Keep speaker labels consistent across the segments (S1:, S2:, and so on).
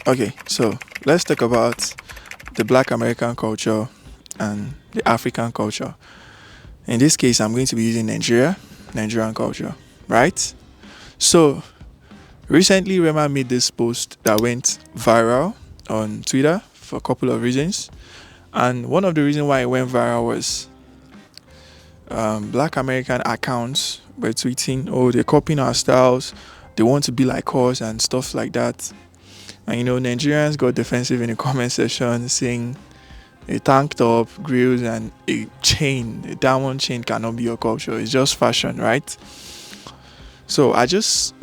S1: Okay, so let's talk about the Black American culture and the African culture. In this case, I'm going to be using Nigerian culture, right? So recently, Rema made this post that went viral on Twitter for a couple of reasons, and one of the reasons why it went viral was Black American accounts were tweeting, "Oh, they're copying our styles. They want to be like us and stuff like that." And Nigerians got defensive in the comment section saying a tank top, grills, and a diamond chain cannot be your culture. It's just fashion, right? So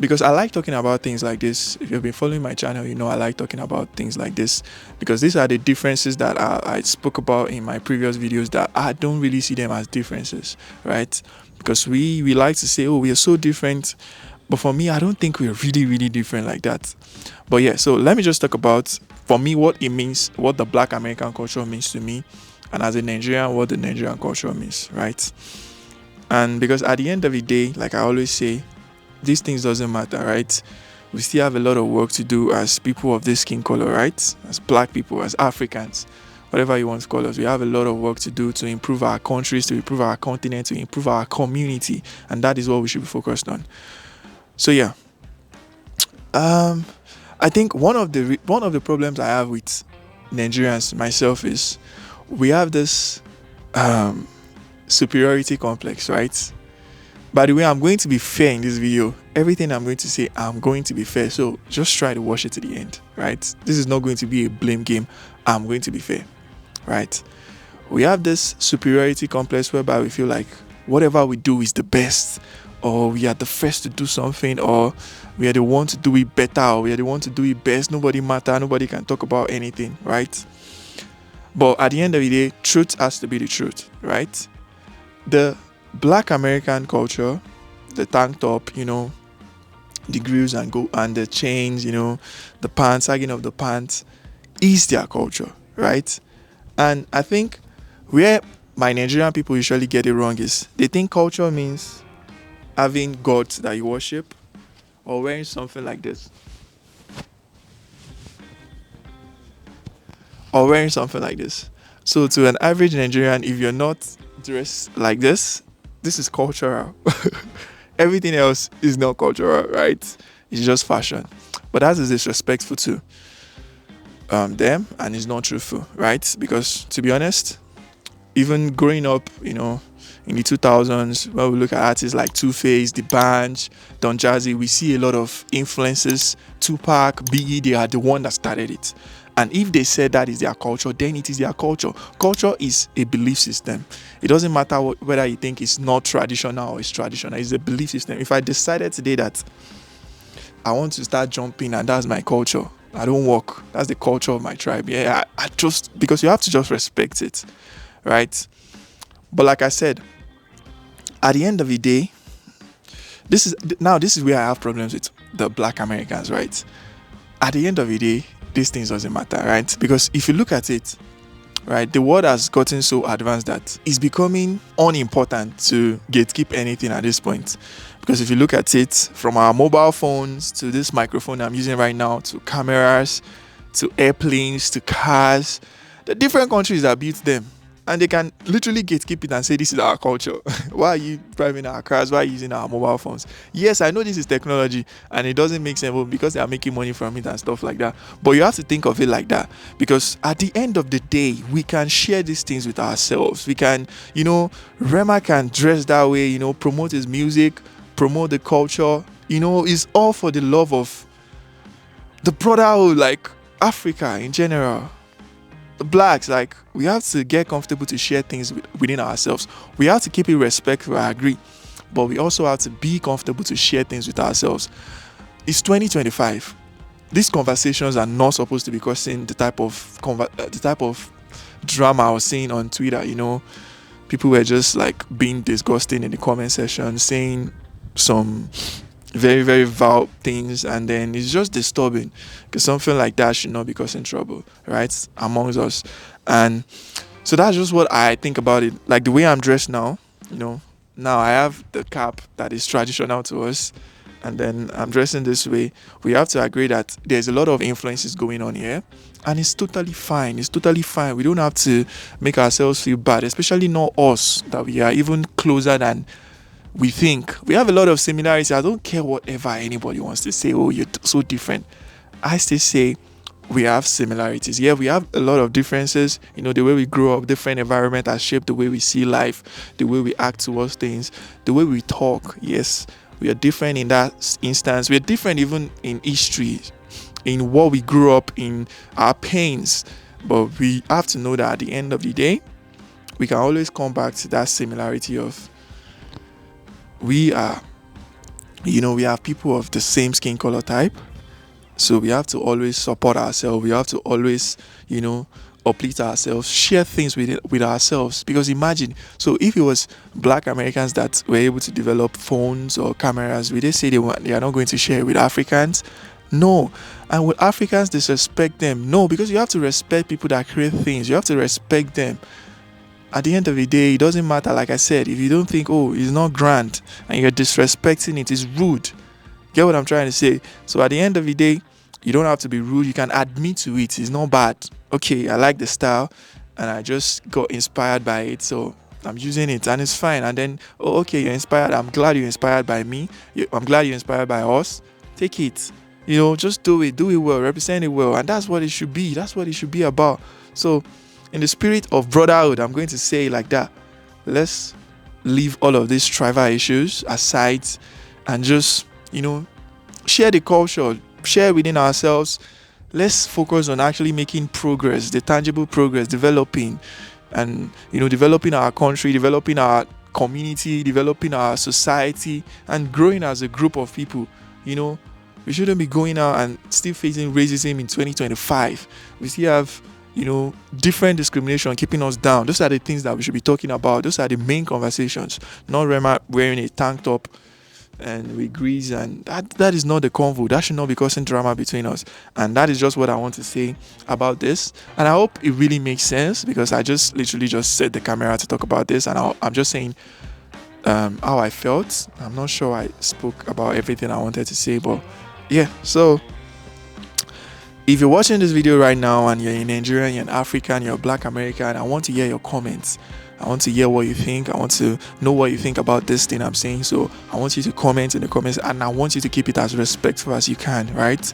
S1: because I like talking about things like this. If you've been following my channel, I like talking about things like this because these are the differences that I spoke about in my previous videos that I don't really see them as differences, right? Because we like to say, oh, we are so different. But for me, I don't think we're really, really different like that. But yeah, so let me just talk about, for me, what it means, what the Black American culture means to me, and as a Nigerian, what the Nigerian culture means, right? And because at the end of the day, like I always say, these things doesn't matter, right? We still have a lot of work to do as people of this skin color, right? As Black people, as Africans, whatever you want to call us, we have a lot of work to do to improve our countries, to improve our continent, to improve our community, and that is what we should be focused on. So yeah, I think one of the problems I have with Nigerians myself is we have this superiority complex, right? By the way, I'm going to be fair in this video. Everything I'm going to say, I'm going to be fair. So just try to watch it to the end, right? This is not going to be a blame game. I'm going to be fair, right? We have this superiority complex whereby we feel like whatever we do is the best, or we are the first to do something, or we are the one to do it better, or we are the one to do it best. Nobody matter. Nobody can talk about anything, right? But at the end of the day, truth has to be the truth, right? The Black American culture, the tank top, the grills and the chains, the pants, sagging of the pants, is their culture, right? And I think where my Nigerian people usually get it wrong is they think culture means having gods that you worship or wearing something like this. Or wearing something like this. So to an average Nigerian, if you're not dressed like this is cultural. Everything else is not cultural, right? It's just fashion. But that is disrespectful to them, and it's not truthful, right? Because to be honest, even growing up, in the 2000s, when we look at artists like Two-Face, D'banj, Don Jazzy, we see a lot of influences. Tupac, Biggie, they are the one that started it. And if they said that is their culture, then it is their culture. Culture is a belief system. It doesn't matter whether you think it's not traditional or it's traditional. It's a belief system. If I decided today that I want to start jumping and that's my culture, I don't walk. That's the culture of my tribe. Yeah, I just, because you have to just respect it, right? But like I said, at the end of the day, this is where I have problems with the Black Americans, right? At the end of the day, these things doesn't matter, right? Because if you look at it, right, the world has gotten so advanced that it's becoming unimportant to gatekeep anything at this point. Because if you look at it, from our mobile phones to this microphone I'm using right now, to cameras, to airplanes, to cars, the different countries that built them, and they can literally gatekeep it and say this is our culture. Why are you driving our cars? Why are you using our mobile phones? Yes, I know this is technology and it doesn't make sense because they are making money from it and stuff like that. But you have to think of it like that, because at the end of the day, we can share these things with ourselves. We can, Rema can dress that way, promote his music, promote the culture. It's all for the love of the brotherhood, like Africa in general. The blacks, like, we have to get comfortable to share things within ourselves. We have to keep it respectful, I agree, but we also have to be comfortable to share things with ourselves. It's 2025. These conversations are not supposed to be causing the type of drama I was seeing on Twitter. People were just like being disgusting in the comment section, saying some very, very vile things, and then it's just disturbing because something like that should not be causing trouble, right, amongst us. And so that's just what I think about it. Like the way I'm dressed now, now I have the cap that is traditional to us, and then I'm dressing this way, we have to agree that there's a lot of influences going on here, and it's totally fine. It's totally fine. We don't have to make ourselves feel bad, especially not us, that we are even closer than we think. We have a lot of similarities. I don't care whatever anybody wants to say, oh, you're so different. I still say we have similarities. Yeah, we have a lot of differences. You know, the way we grow up, different environment has shaped the way we see life, the way we act towards things, the way we talk. Yes, we are different in that instance. We are different even in history, in what we grew up in, our pains. But we have to know that at the end of the day, we can always come back to that similarity of we are, we have people of the same skin color type. So we have to always support ourselves. We have to always, uplift ourselves, share things with ourselves. Because imagine, so if it was Black Americans that were able to develop phones or cameras, would they say they are not going to share with Africans? No. And would Africans disrespect them? No, because you have to respect people that create things. You have to respect them. At the end of the day, it doesn't matter. Like I said, if you don't think, oh, it's not grand, and you're disrespecting it, it's rude. Get what I'm trying to say? So at the end of the day, you don't have to be rude. You can admit to it. It's not bad. Okay, I like the style, and I just got inspired by it, so I'm using it, and it's fine. And then, oh, okay, you're inspired. I'm glad you're inspired by me. I'm glad you're inspired by us. Take it. Just do it. Do it well. Represent it well. And that's what it should be. That's what it should be about. So, in the spirit of brotherhood, I'm going to say it like that. Let's leave all of these tribal issues aside and just, share the culture, share within ourselves. Let's focus on actually making progress, the tangible progress, developing and, developing our country, developing our community, developing our society, and growing as a group of people. We shouldn't be going out and still facing racism in 2025. We still have, different discrimination keeping us down. Those are the things that we should be talking about. Those are the main conversations. Not wearing a tank top and with grease, and that is not the convo. That should not be causing drama between us. And that is just what I want to say about this. And I hope it really makes sense, because I just literally just set the camera to talk about this, and I'm just saying how I felt. I'm not sure I spoke about everything I wanted to say, but yeah. So if you're watching this video right now and you're in Nigeria, you're an African, you're a Black American, I want to hear your comments. I want to hear what you think. I want to know what you think about this thing I'm saying. So I want you to comment in the comments, and I want you to keep it as respectful as you can, right?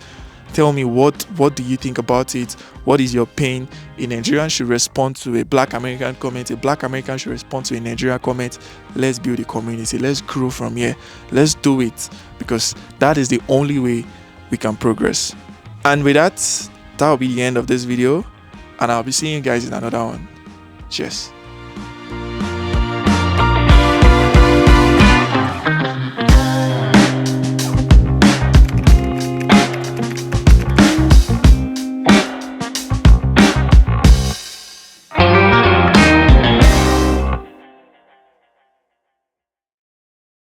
S1: Tell me what do you think about it? What is your pain? A Nigerian should respond to a Black American comment. A Black American should respond to a Nigerian comment. Let's build a community. Let's grow from here. Let's do it, because that is the only way we can progress. And with that will be the end of this video, and I'll be seeing you guys in another one. Cheers.